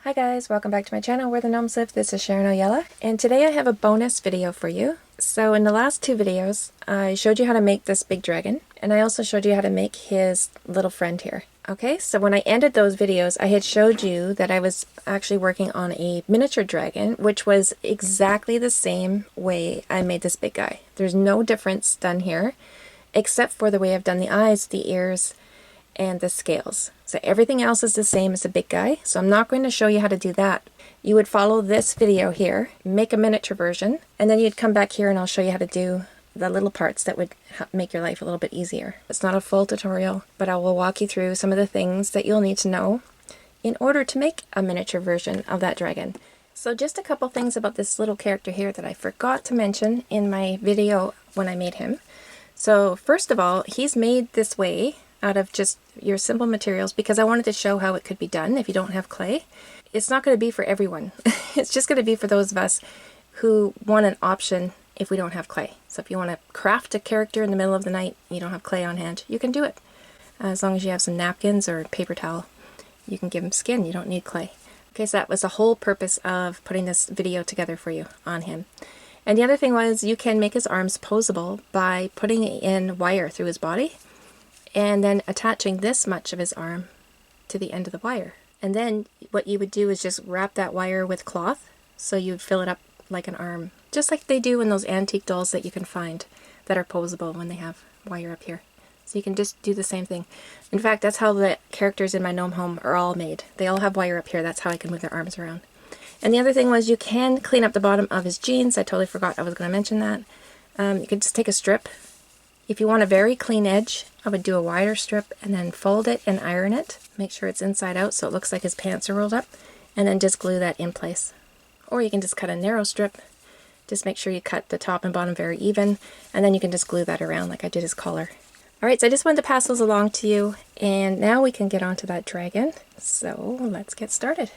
Hi guys, welcome back to my channel where the gnomes live. This is Sharon Oyella, and today I have a bonus video for you. So in the last two videos, I showed you how to make this big dragon, and I also showed you how to make his little friend here. Okay, so when I ended those videos, I had showed you that I was actually working on a miniature dragon, which was exactly the same way I made this big guy. There's no difference done here, except for the way I've done the eyes, the ears, and the scales. So everything else is the same as the big guy, so I'm not going to show you how to do that. You would follow this video here, make a miniature version, and then you'd come back here and I'll show you how to do the little parts that would make your life a little bit easier. It's not a full tutorial, but I will walk you through some of the things that you'll need to know in order to make a miniature version of that dragon. So just a couple things about this little character here that I forgot to mention in my video when I made him. So first of all, he's made this way out of just your simple materials because I wanted to show how it could be done if you don't have clay. It's not going to be for everyone. It's just going to be for those of us who want an option if we don't have clay. So if you want to craft a character in the middle of the night and you don't have clay on hand, you can do it. As long as you have some napkins or paper towel, you can give him skin. You don't need clay. Okay, so that was the whole purpose of putting this video together for you on him. And the other thing was you can make his arms posable by putting in wire through his body and then attaching this much of his arm to the end of the wire. And then what you would do is just wrap that wire with cloth so you'd fill it up like an arm, just like they do in those antique dolls that you can find that are posable when they have wire up here. So you can just do the same thing. In fact, that's how the characters in my gnome home are all made. They all have wire up here. That's how I can move their arms around. And the other thing was you can clean up the bottom of his jeans. I totally forgot I was going to mention that. You could just take a strip. If you want a very clean edge, I would do a wider strip and then fold it and iron it. Make sure it's inside out so it looks like his pants are rolled up, and then just glue that in place. Or you can just cut a narrow strip. Just make sure you cut the top and bottom very even, and then you can just glue that around like I did his collar. Alright, so I just wanted to pass those along to you, and now we can get on to that dragon. So let's get started.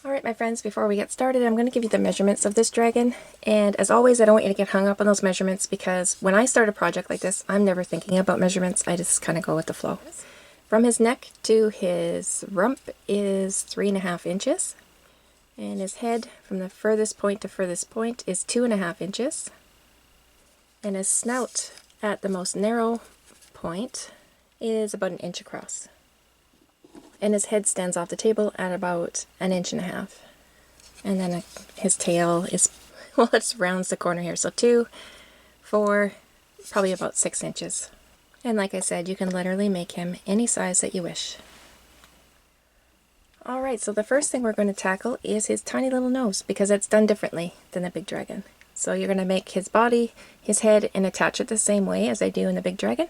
Alright my friends, before we get started, I'm going to give you the measurements of this dragon, and as always I don't want you to get hung up on those measurements because when I start a project like this, I'm never thinking about measurements, I just kind of go with the flow. From his neck to his rump is 3.5 inches, and his head from the furthest point to furthest point is 2.5 inches, and his snout at the most narrow point is about 1 inch across. And his head stands off the table at about 1.5 inches. And then his tail is, well, it rounds the corner here. So 2, 4, probably about 6 inches. And like I said, you can literally make him any size that you wish. Alright, so the first thing we're going to tackle is his tiny little nose, because it's done differently than the big dragon. So you're going to make his body, his head, and attach it the same way as I do in the big dragon.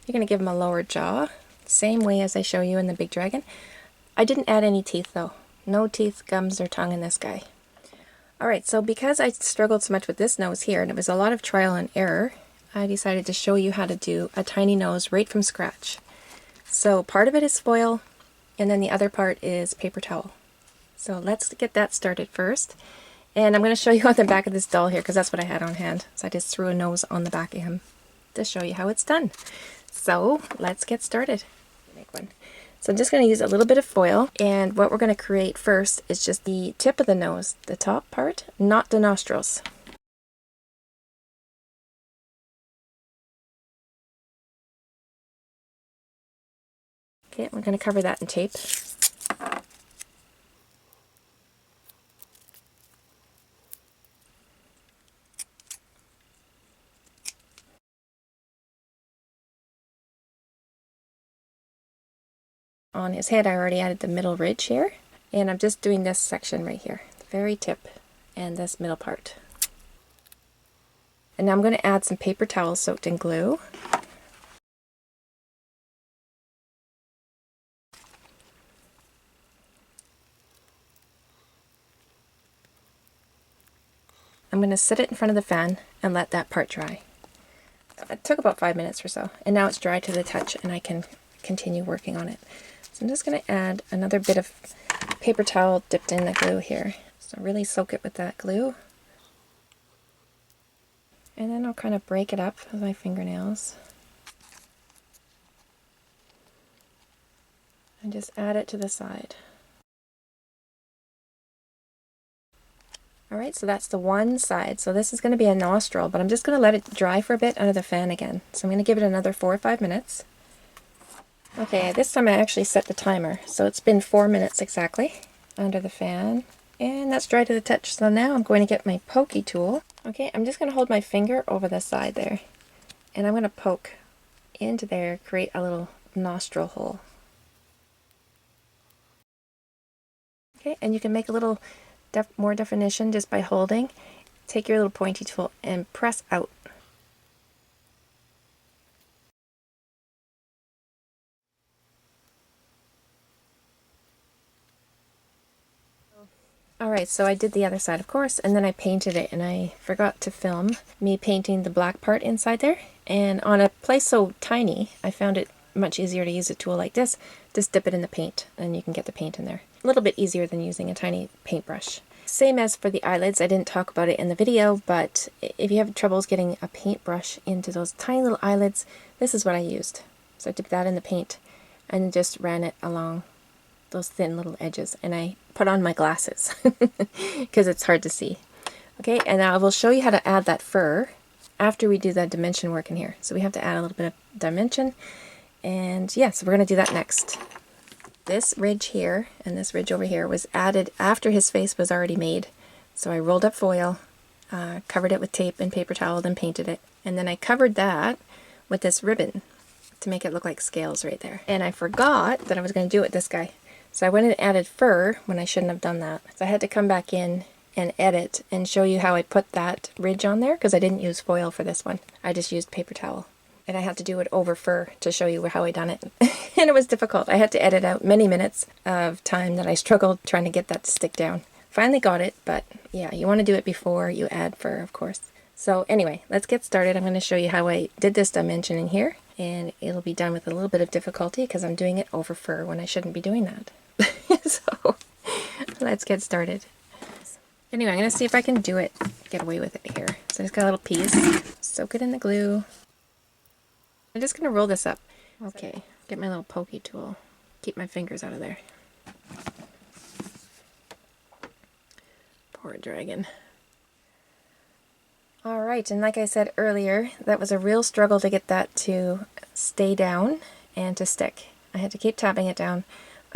You're going to give him a lower jaw, same way as I show you in the big dragon. I didn't add any teeth though. No teeth, gums, or tongue in this guy. Alright, so because I struggled so much with this nose here, and it was a lot of trial and error, I decided to show you how to do a tiny nose right from scratch. So part of it is foil, and then the other part is paper towel. So let's get that started first. And I'm going to show you on the back of this doll here, because that's what I had on hand. So I just threw a nose on the back of him to show you how it's done. So let's get started. Make one. So I'm just going to use a little bit of foil, and what we're going to create first is just the tip of the nose, the top part, not the nostrils. Okay, we're going to cover that in tape. On his head, I already added the middle ridge here, and I'm just doing this section right here, the very tip and this middle part. And now I'm going to add some paper towels soaked in glue. I'm going to sit it in front of the fan and let that part dry. It took about 5 minutes or so, and now it's dry to the touch and I can continue working on it. So I'm just going to add another bit of paper towel dipped in the glue here. So really soak it with that glue. And then I'll kind of break it up with my fingernails. and just add it to the side. Alright, so that's the one side. So this is going to be a nostril, but I'm just going to let it dry for a bit under the fan again. So I'm going to give it another 4 or 5 minutes. Okay, this time I actually set the timer. So it's been 4 minutes exactly under the fan. And that's dry to the touch. So now I'm going to get my pokey tool. Okay, I'm just going to hold my finger over the side there. And I'm going to poke into there, create a little nostril hole. Okay, and you can make a little more definition just by holding. Take your little pointy tool and press out. Alright, so I did the other side, of course, and then I painted it, and I forgot to film me painting the black part inside there. And on a place so tiny, I found it much easier to use a tool like this. Just dip it in the paint, and you can get the paint in there. A little bit easier than using a tiny paintbrush. Same as for the eyelids, I didn't talk about it in the video, but if you have troubles getting a paintbrush into those tiny little eyelids, this is what I used. So I dipped that in the paint, and just ran it along those thin little edges, and I put on my glasses because it's hard to see. Okay, and now I will show you how to add that fur after we do that dimension work in here. So we have to add a little bit of dimension, and yeah, so we're going to do that next. This ridge here and this ridge over here was added after his face was already made. So I rolled up foil, covered it with tape and paper towel, then painted it, and then I covered that with this ribbon to make it look like scales right there. And I forgot that I was going to do it with this guy. So I went and added fur when I shouldn't have done that. So I had to come back in and edit and show you how I put that ridge on there, because I didn't use foil for this one. I just used paper towel. And I had to do it over fur to show you how I done it. And it was difficult. I had to edit out many minutes of time that I struggled trying to get that to stick down. Finally got it, but yeah, you want to do it before you add fur, of course. So anyway, let's get started. I'm going to show you how I did this dimension in here. And it'll be done with a little bit of difficulty because I'm doing it over fur when I shouldn't be doing that. So let's get started. Anyway, I'm going to see if I can do it, get away with it here. So I just got a little piece, soak it in the glue. I'm just going to roll this up. Okay, get my little pokey tool. Keep my fingers out of there. Poor dragon. Alright, and like I said earlier, that was a real struggle to get that to stay down and to stick. I had to keep tapping it down.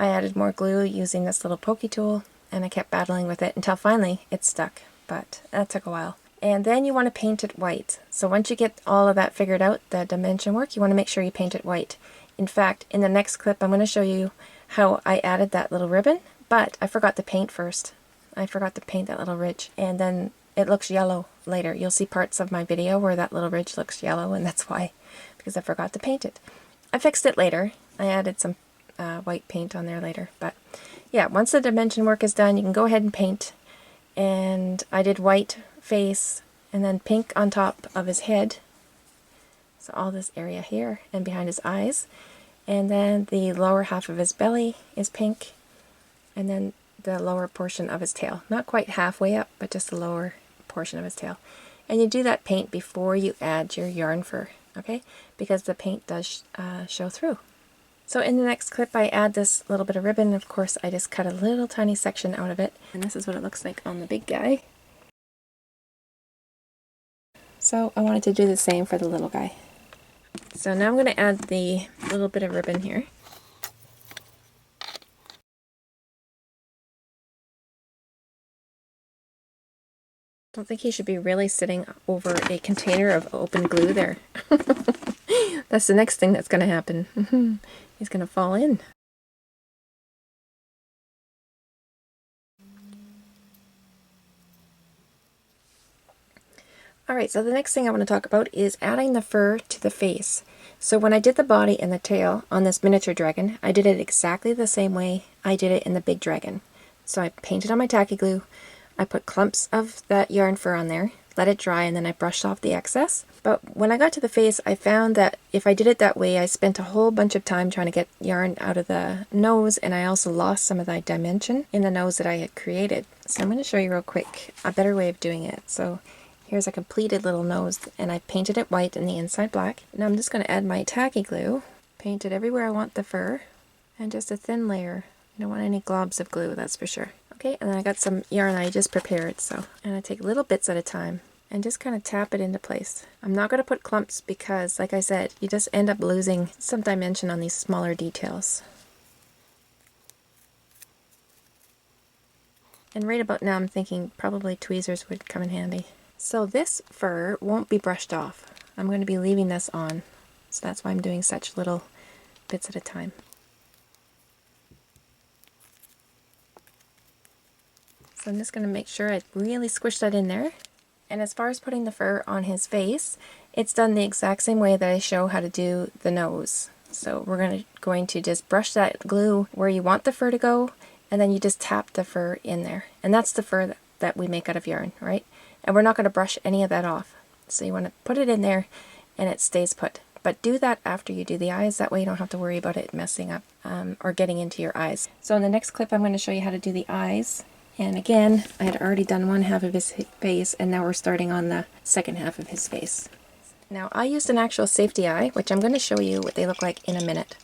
I added more glue using this little pokey tool, and I kept battling with it until finally it stuck, but that took a while. And then you want to paint it white. So once you get all of that figured out, the dimension work, you want to make sure you paint it white. In fact, in the next clip I'm going to show you how I added that little ribbon, but I forgot to paint first. I forgot to paint that little ridge, and then it looks yellow later. You'll see parts of my video where that little ridge looks yellow, and that's why, because I forgot to paint it. I fixed it later. I added some white paint on there later, but yeah, once the dimension work is done, you can go ahead and paint. And I did white face and then pink on top of his head, so all this area here and behind his eyes, and then the lower half of his belly is pink, and then the lower portion of his tail, not quite halfway up, but just the lower portion of his tail. And you do that paint before you add your yarn fur, okay, because the paint does show through. So in the next clip I add this little bit of ribbon. Of course I just cut a little tiny section out of it, and this is what it looks like on the big guy. So I wanted to do the same for the little guy. So now I'm going to add the little bit of ribbon here. Don't think he should be really sitting over a container of open glue there. That's the next thing that's going to happen. He's going to fall in. Alright, so the next thing I want to talk about is adding the fur to the face. So when I did the body and the tail on this miniature dragon, I did it exactly the same way I did it in the big dragon. So I painted on my tacky glue, I put clumps of that yarn fur on there, let it dry, and then I brushed off the excess. But when I got to the face, I found that if I did it that way, I spent a whole bunch of time trying to get yarn out of the nose, and I also lost some of the dimension in the nose that I had created. So I'm going to show you real quick a better way of doing it. So here's a completed little nose, and I painted it white and the inside black. Now I'm just going to add my tacky glue, paint it everywhere I want the fur, And just a thin layer. You don't want any globs of glue, that's for sure. Okay, and then I got some yarn I just prepared, and I take little bits at a time and just kind of tap it into place. I'm not going to put clumps because, like I said, you just end up losing some dimension on these smaller details. And right about now I'm thinking probably tweezers would come in handy. So this fur won't be brushed off. I'm going to be leaving this on. So that's why I'm doing such little bits at a time. So I'm just going to make sure I really squish that in there. And as far as putting the fur on his face, it's done the exact same way that I show how to do the nose. So we're going to just brush that glue where you want the fur to go, and then you just tap the fur in there. And that's the fur that we make out of yarn, right? And we're not going to brush any of that off. So you want to put it in there and it stays put. But do that after you do the eyes, that way you don't have to worry about it messing up or getting into your eyes. So in the next clip I'm going to show you how to do the eyes. And again, I had already done one half of his face, and now we're starting on the second half of his face. Now I used an actual safety eye, which I'm going to show you what they look like in a minute.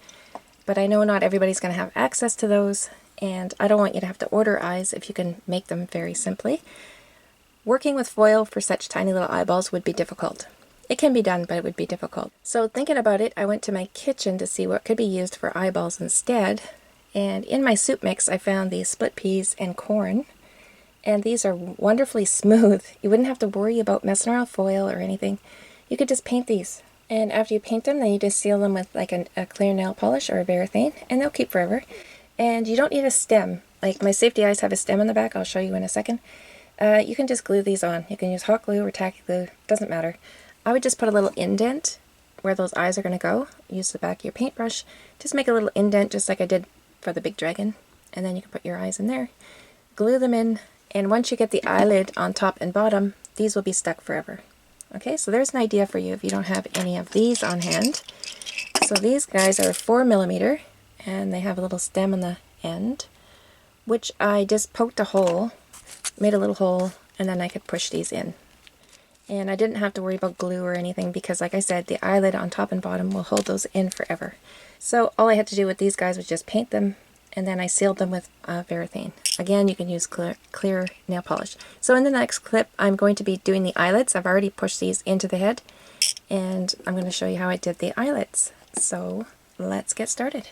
But I know not everybody's going to have access to those, and I don't want you to have to order eyes if you can make them very simply. Working with foil for such tiny little eyeballs would be difficult. It can be done, but it would be difficult. So thinking about it, I went to my kitchen to see what could be used for eyeballs instead. And in my soup mix, I found these split peas and corn. And these are wonderfully smooth. You wouldn't have to worry about messing around with foil or anything. You could just paint these. And after you paint them, then you just seal them with like a clear nail polish or a varathane, and they'll keep forever. And you don't need a stem. Like my safety eyes have a stem on the back, I'll show you in a second. You can just glue these on. You can use hot glue or tacky glue, doesn't matter. I would just put a little indent where those eyes are going to go. Use the back of your paintbrush. Just make a little indent just like I did for the big dragon, and then you can put your eyes in there, glue them in, and once you get the eyelid on top and bottom, these will be stuck forever. Okay, so there's an idea for you if you don't have any of these on hand. So these guys are 4mm, and they have a little stem on the end, which I just poked a hole, made a little hole, and then I could push these in. And I didn't have to worry about glue or anything because, like I said, the eyelid on top and bottom will hold those in forever. So all I had to do with these guys was just paint them, and then I sealed them with varathane. Again, you can use clear nail polish. So in the next clip, I'm going to be doing the eyelids. I've already pushed these into the head, and I'm going to show you how I did the eyelids. So let's get started.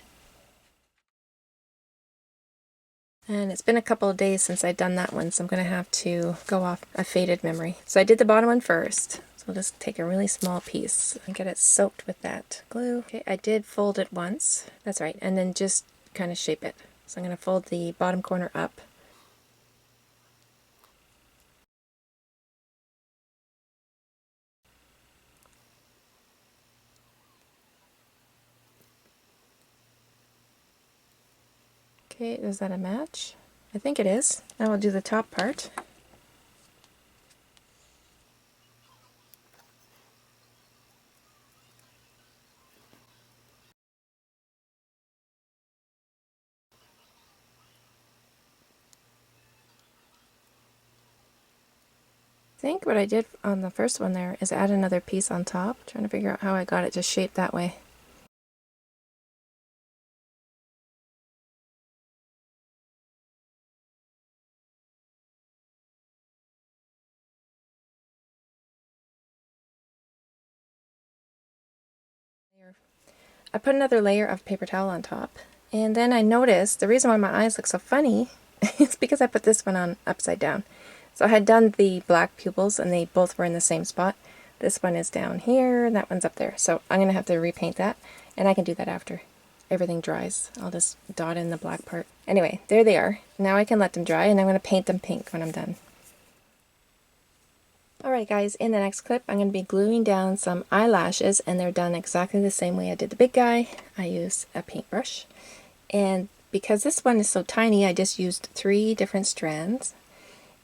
And it's been a couple of days since I've done that one, so I'm going to have to go off a faded memory. So I did the bottom one first. So I'll just take a really small piece and get it soaked with that glue. Okay, I did fold it once. That's right. And then just kind of shape it. So I'm going to fold the bottom corner up. Okay, is that a match? I think it is. Now we'll do the top part. I think what I did on the first one there is add another piece on top. Trying to figure out how I got it just shaped that way. I put another layer of paper towel on top, and then I noticed the reason why my eyes look so funny is because I put this one on upside down. So I had done the black pupils and they both were in the same spot. This one is down here and that one's up there. So I'm going to have to repaint that, and I can do that after everything dries. I'll just dot in the black part. Anyway, there they are. Now I can let them dry, and I'm going to paint them pink when I'm done. Alright guys, in the next clip I'm going to be gluing down some eyelashes, and they're done exactly the same way I did the big guy. I used a paintbrush, and because this one is so tiny I just used 3 different strands,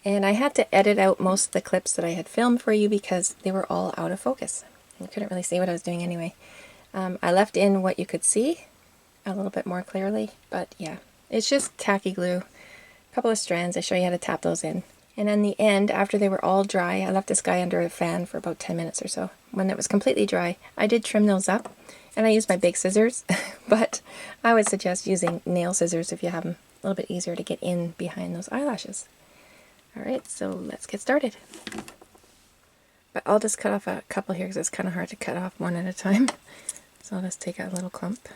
and I had to edit out most of the clips that I had filmed for you because they were all out of focus. You couldn't really see what I was doing anyway. I left in what you could see a little bit more clearly, but yeah, it's just tacky glue. A couple of strands, I show you how to tap those in. And in the end, after they were all dry, I left this guy under a fan for about 10 minutes or so. When it was completely dry, I did trim those up, And I use my big scissors, but I would suggest using nail scissors if you have them a little bit easier to get in behind those eyelashes. Alright, so let's get started. But I'll just cut off a couple here because it's kind of hard to cut off one at a time. So I'll just take a little clump.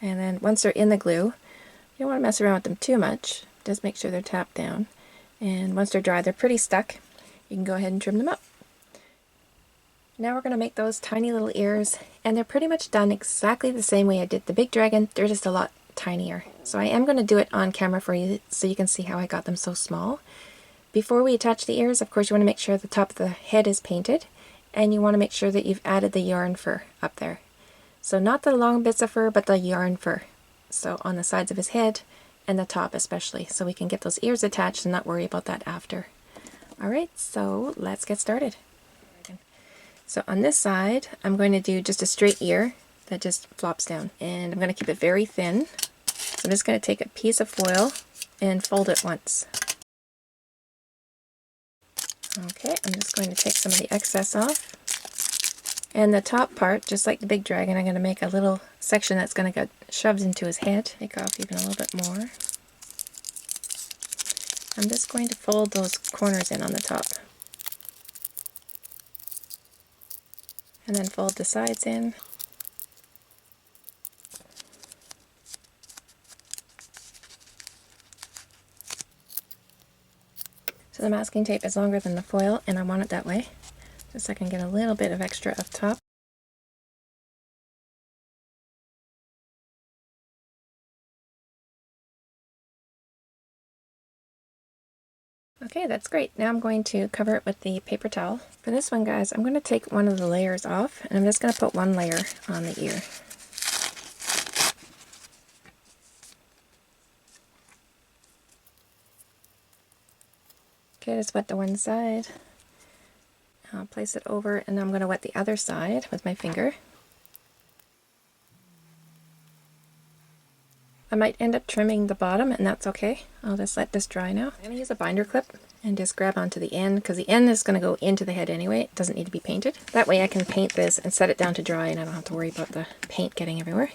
And then once they're in the glue, you don't want to mess around with them too much. Just make sure they're tapped down. And once they're dry, they're pretty stuck. You can go ahead and trim them up. Now we're going to make those tiny little ears, and they're pretty much done exactly the same way I did the big dragon. They're just a lot tinier. So I am going to do it on camera for you so you can see how I got them so small. Before we attach the ears, of course, you want to make sure the top of the head is painted, and you want to make sure that you've added the yarn fur up there. So not the long bits of fur, but the yarn fur. So on the sides of his head and the top especially, so we can get those ears attached and not worry about that after. Alright, so let's get started. So on this side, I'm going to do just a straight ear that just flops down. And I'm going to keep it very thin. So I'm just going to take a piece of foil and fold it once. Okay, I'm just going to take some of the excess off. And the top part, just like the big dragon, I'm going to make a little section that's going to get shoved into his head. Take off even a little bit more. I'm just going to fold those corners in on the top. And then fold the sides in. So the masking tape is longer than the foil, and I want it that way, just so I can get a little bit of extra up top. Okay, that's great. Now I'm going to cover it with the paper towel. For this one, guys, I'm going to take one of the layers off, and I'm just going to put one layer on the ear. Okay, just wet the one side. I'll place it over, and I'm going to wet the other side with my finger. I might end up trimming the bottom, and that's okay. I'll just let this dry now. I'm going to use a binder clip and just grab onto the end, because the end is going to go into the head anyway. It doesn't need to be painted. That way I can paint this and set it down to dry, and I don't have to worry about the paint getting everywhere.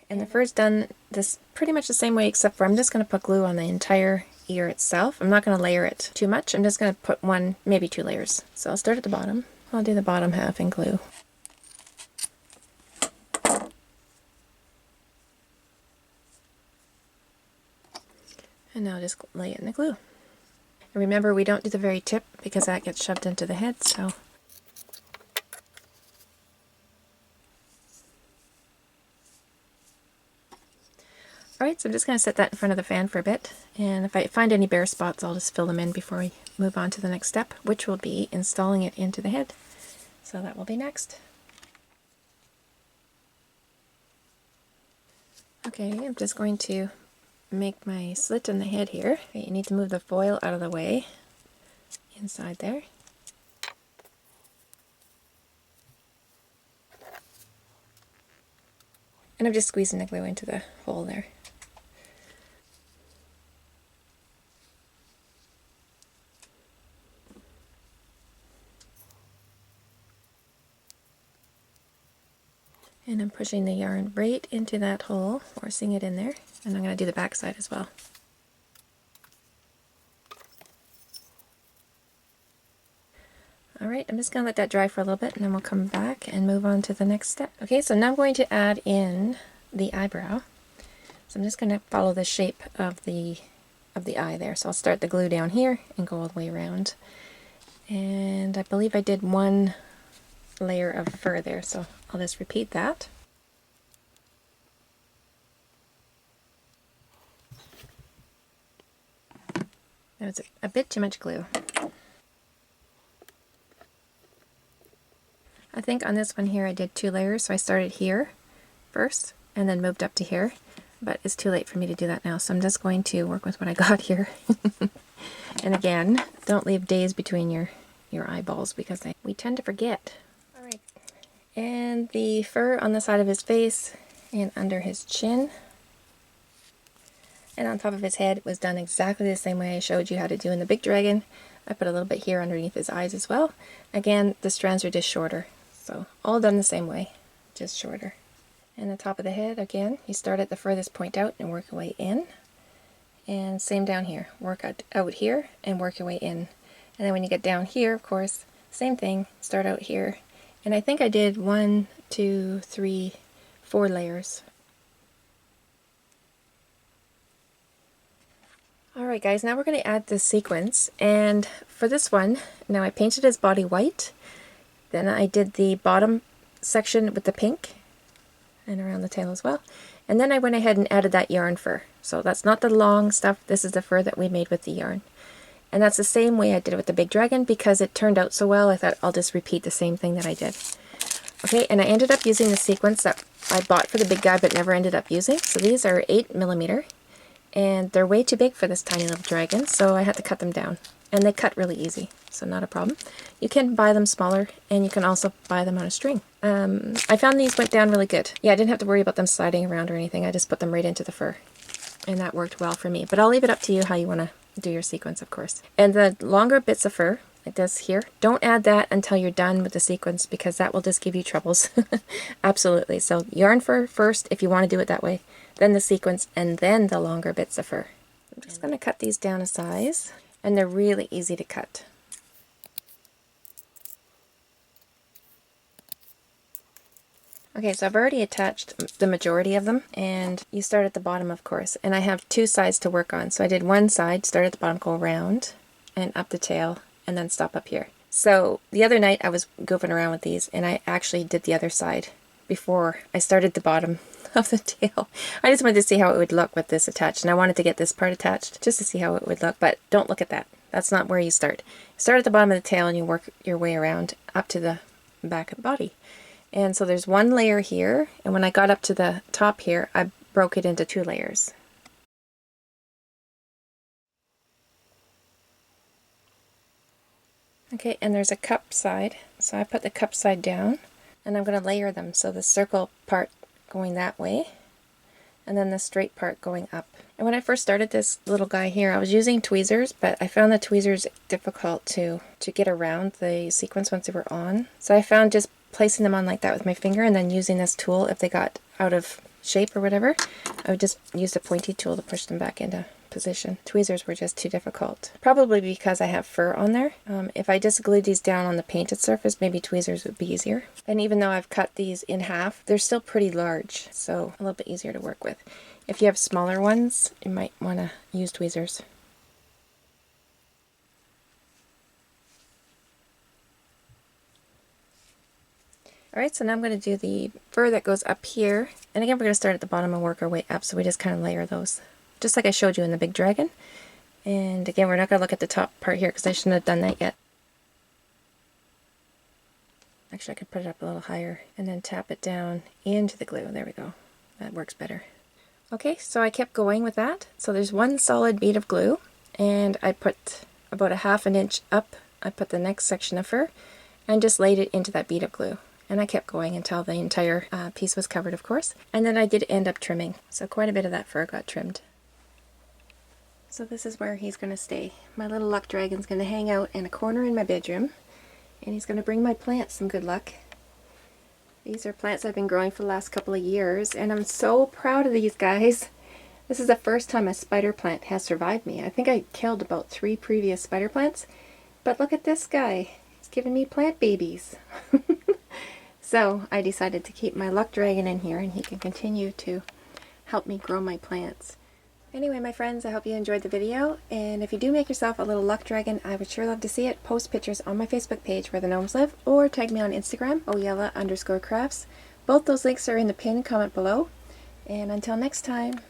And the fur's done this pretty much the same way, except for I'm just going to put glue on the entire ear itself. I'm not going to layer it too much. I'm just going to put one, maybe two layers. So I'll start at the bottom. I'll do the bottom half in glue. And now just lay it in the glue. And remember, we don't do the very tip because that gets shoved into the head, so. Alright, so I'm just going to set that in front of the fan for a bit, and if I find any bare spots, I'll just fill them in before we move on to the next step, which will be installing it into the head. So that will be next. Okay, I'm just going to make my slit in the head here. Okay, you need to move the foil out of the way, inside there. And I'm just squeezing the glue into the hole there. And I'm pushing the yarn right into that hole, forcing it in there. And I'm going to do the back side as well. Alright, I'm just going to let that dry for a little bit, and then we'll come back and move on to the next step. Okay, so now I'm going to add in the eyebrow. So I'm just going to follow the shape of the eye there. So I'll start the glue down here and go all the way around. And I believe I did one layer of fur there, so I'll just repeat that. That was a bit too much glue. I think on this one here I did two layers, so I started here first, and then moved up to here. But it's too late for me to do that now, so I'm just going to work with what I got here. And again, don't leave days between your eyeballs because we tend to forget. Alright, and the fur on the side of his face and under his chin and on top of his head was done exactly the same way I showed you how to do in the big dragon. I put a little bit here underneath his eyes as well. Again, the strands are just shorter, so all done the same way, just shorter. And the top of the head, again, you start at the furthest point out and work your way in. And same down here, work out here and work your way in. And then when you get down here, of course, same thing, start out here. And I think I did 1, 2, 3, 4 layers. Alright guys, now we're going to add the sequins, and for this one, now I painted his body white, then I did the bottom section with the pink, and around the tail as well, and then I went ahead and added that yarn fur. So that's not the long stuff, this is the fur that we made with the yarn. And that's the same way I did it with the big dragon because it turned out so well I thought I'll just repeat the same thing that I did. Okay, and I ended up using the sequins that I bought for the big guy but never ended up using. So these are 8mm. And they're way too big for this tiny little dragon, so I had to cut them down. And they cut really easy, so not a problem. You can buy them smaller, and you can also buy them on a string. I found these went down really good. Yeah, I didn't have to worry about them sliding around or anything. I just put them right into the fur. And that worked well for me. But I'll leave it up to you how you want to do your sequins, of course. And the longer bits of fur, like this here, don't add that until you're done with the sequins, because that will just give you troubles. Absolutely. So yarn fur first, if you want to do it that way. Then the sequins, and then the longer bits of fur. I'm just going to cut these down a size, and they're really easy to cut. Okay, so I've already attached the majority of them, and you start at the bottom, of course, and I have 2 sides to work on. So I did one side, start at the bottom, go around, and up the tail, and then stop up here. So the other night I was goofing around with these, and I actually did the other side before I started the bottom of the tail. I just wanted to see how it would look with this attached, and I wanted to get this part attached just to see how it would look, but don't look at that. That's not where you start. Start at the bottom of the tail and you work your way around up to the back of the body. And so there's 1 layer here, and when I got up to the top here, I broke it into 2 layers. Okay, and there's a cup side, so I put the cup side down, and I'm going to layer them. So the circle part going that way, and then the straight part going up. And when I first started this little guy here, I was using tweezers, but I found the tweezers difficult to get around the sequins once they were on. So I found just placing them on like that with my finger, and then using this tool, if they got out of shape or whatever, I would just use a pointy tool to push them back into position. Tweezers were just too difficult. Probably because I have fur on there. If I just glued these down on the painted surface, maybe tweezers would be easier. And even though I've cut these in half, they're still pretty large, so a little bit easier to work with. If you have smaller ones, you might want to use tweezers. Alright, so now I'm going to do the fur that goes up here. And again, we're going to start at the bottom and work our way up, so we just kind of layer those. Just like I showed you in the big dragon. And again, we're not going to look at the top part here because I shouldn't have done that yet. Actually, I could put it up a little higher and then tap it down into the glue. There we go. That works better. Okay, so I kept going with that. So there's 1 solid bead of glue, and I put about a 1/2 inch up. I put the next section of fur and just laid it into that bead of glue. And I kept going until the entire piece was covered, of course. And then I did end up trimming. So quite a bit of that fur got trimmed. So this is where he's going to stay. My little luck dragon's going to hang out in a corner in my bedroom, and he's going to bring my plants some good luck. These are plants I've been growing for the last couple of years, and I'm so proud of these guys. This is the first time a spider plant has survived me. I think I killed about 3 previous spider plants, but look at this guy. He's giving me plant babies. So I decided to keep my luck dragon in here, and he can continue to help me grow my plants. Anyway, my friends, I hope you enjoyed the video, and if you do make yourself a little luck dragon, I would sure love to see it. Post pictures on my Facebook page where the gnomes live, or tag me on Instagram, oyella_crafts. Both those links are in the pinned comment below, and until next time.